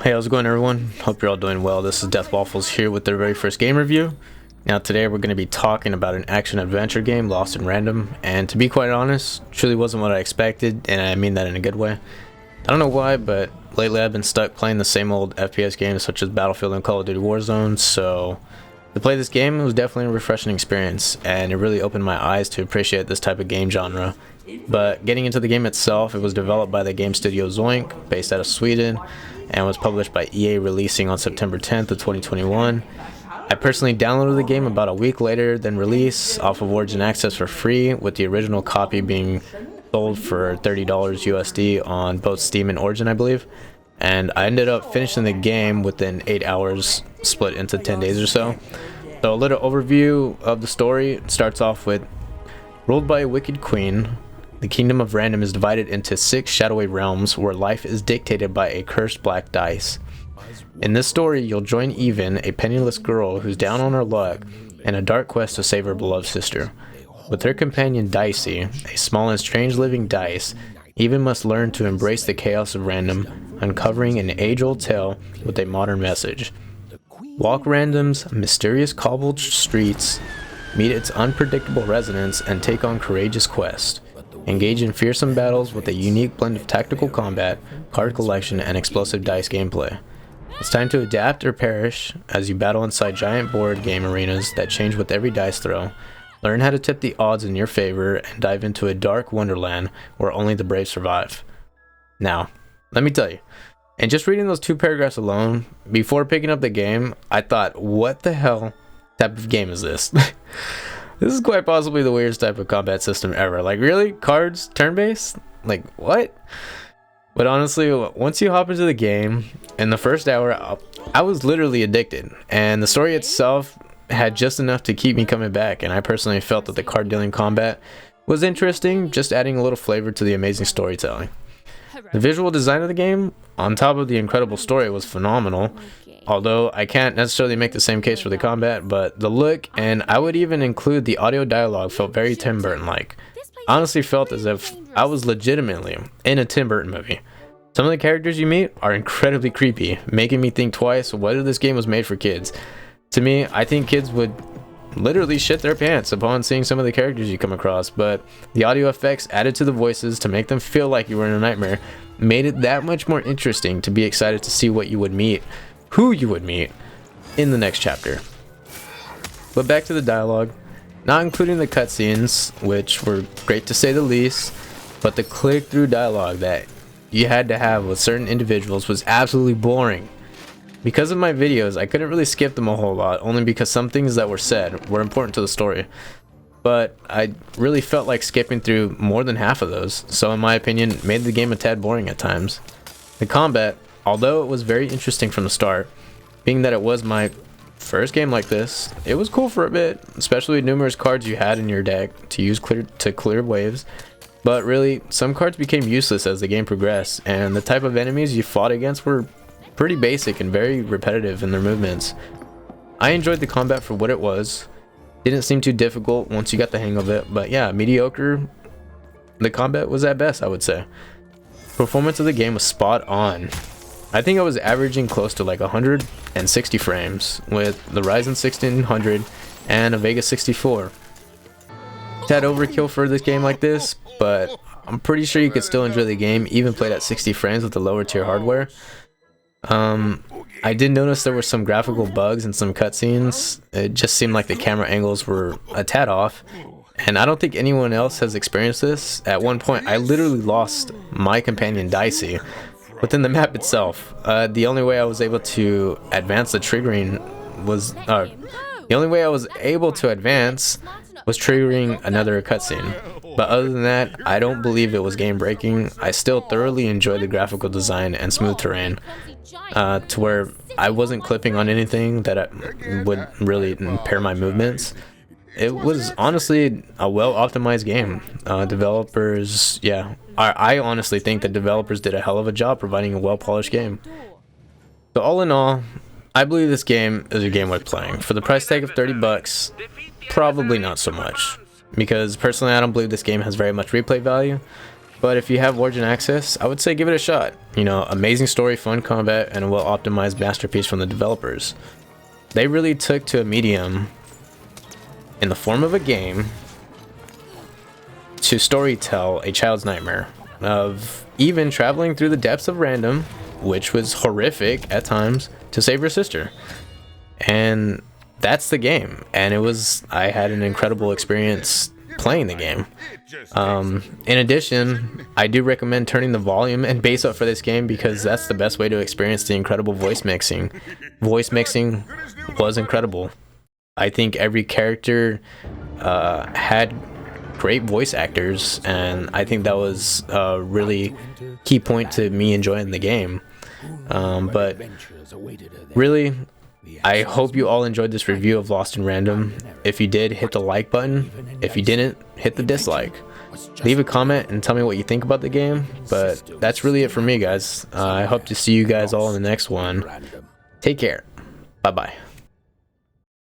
Hey, how's it going, everyone? Hope you're all doing well. This is Death Waffles here with their very first game review. Now today we're going to be talking about an action-adventure game, Lost in Random, and to be quite honest, truly wasn't what I expected, and I mean that in a good way. I don't know why, but lately I've been stuck playing the same old FPS games such as Battlefield and Call of Duty Warzone, so to play this game, it was definitely a refreshing experience, and it really opened my eyes to appreciate this type of game genre. But getting into the game itself, it was developed by the game studio Zoink, based out of Sweden, and was published by EA, releasing on September 10th of 2021. I personally downloaded the game about a week later than release off of Origin Access for free, with the original copy being sold for $30 USD on both Steam and Origin, I believe. And I ended up finishing the game within 8 hours, split into 10 days or so. So a little overview of the story. It starts off with, ruled by a wicked queen, the kingdom of Random is divided into 6 shadowy realms where life is dictated by a cursed black dice. In this story, you'll join Even, a penniless girl who's down on her luck, in a dark quest to save her beloved sister. With her companion Dicey, a small and strange living dice, Even must learn to embrace the chaos of Random, uncovering an age-old tale with a modern message. Walk Random's mysterious cobbled streets, meet its unpredictable residents, and take on courageous quests. Engage in fearsome battles with a unique blend of tactical combat, card collection, and explosive dice gameplay. It's time to adapt or perish as you battle inside giant board game arenas that change with every dice throw. Learn how to tip the odds in your favor and dive into a dark wonderland where only the brave survive. Now, let me tell you, and just reading those 2 paragraphs alone, before picking up the game, I thought, what the hell type of game is this? This is quite possibly the weirdest type of combat system ever. Like, really? Cards? Turn-based? Like, what? But honestly, once you hop into the game, in the first hour, I was literally addicted. And the story itself had just enough to keep me coming back. And I personally felt that the card dealing combat was interesting, just adding a little flavor to the amazing storytelling. The visual design of the game, on top of the incredible story, was phenomenal. Although I can't necessarily make the same case for the combat, but the look, and I would even include the audio dialogue, felt very Tim Burton-like. Honestly felt as if I was legitimately in a Tim Burton movie. Some of the characters you meet are incredibly creepy, making me think twice whether this game was made for kids. To me, I think kids would literally shit their pants upon seeing some of the characters you come across, but the audio effects added to the voices to make them feel like you were in a nightmare made it that much more interesting to be excited to see what you would meet, who you would meet in the next chapter. But back to the dialogue, not including the cutscenes, which were great to say the least, but the click-through dialogue that you had to have with certain individuals was absolutely boring. Because of my videos, I couldn't really skip them a whole lot, only because some things that were said were important to the story. But I really felt like skipping through more than half of those, so in my opinion, made the game a tad boring at times. The combat, although it was very interesting from the start, being that it was my first game like this, it was cool for a bit, especially with numerous cards you had in your deck to use to clear waves. But really, some cards became useless as the game progressed, and the type of enemies you fought against were pretty basic and very repetitive in their movements. I enjoyed the combat for what it was. Didn't seem too difficult once you got the hang of it, but yeah, mediocre. The combat was at best, I would say. Performance of the game was spot on. I think I was averaging close to like 160 frames with the Ryzen 1600 and a Vega 64. Tad overkill for this game like this, but I'm pretty sure you could still enjoy the game even played at 60 frames with the lower tier hardware. I did notice there were some graphical bugs in some cutscenes. It just seemed like the camera angles were a tad off, and I don't think anyone else has experienced this. At one point, I literally lost my companion Dicey within the map itself. The only way I was able to advance the triggering was triggering another cutscene. But other than that, I don't believe it was game breaking. I still thoroughly enjoyed the graphical design and smooth terrain, to where I wasn't clipping on anything that would really impair my movements. It was honestly a well optimized game. Developers, yeah, I honestly think that developers did a hell of a job providing a well polished game. So all in all, I believe this game is a game worth playing. For the price tag of $30, probably not so much. Because personally, I don't believe this game has very much replay value. But if you have Origin access, I would say give it a shot. You know, amazing story, fun combat, and a well-optimized masterpiece from the developers. They really took to a medium in the form of a game to storytell a child's nightmare of even traveling through the depths of random, which was horrific at times, to save your sister. And that's the game. And I had an incredible experience playing the game. In addition, I do recommend turning the volume and bass up for this game because that's the best way to experience the incredible voice mixing. Voice mixing was incredible. I think every character had great voice actors, and I think that was a really key point to me enjoying the game. But really, I hope you all enjoyed this review of Lost in Random. If you did, hit the like button. If you didn't, hit the dislike. Leave a comment and tell me what you think about the game. But that's really it for me, guys. I hope to see you guys all in the next one. Take care. Bye-bye.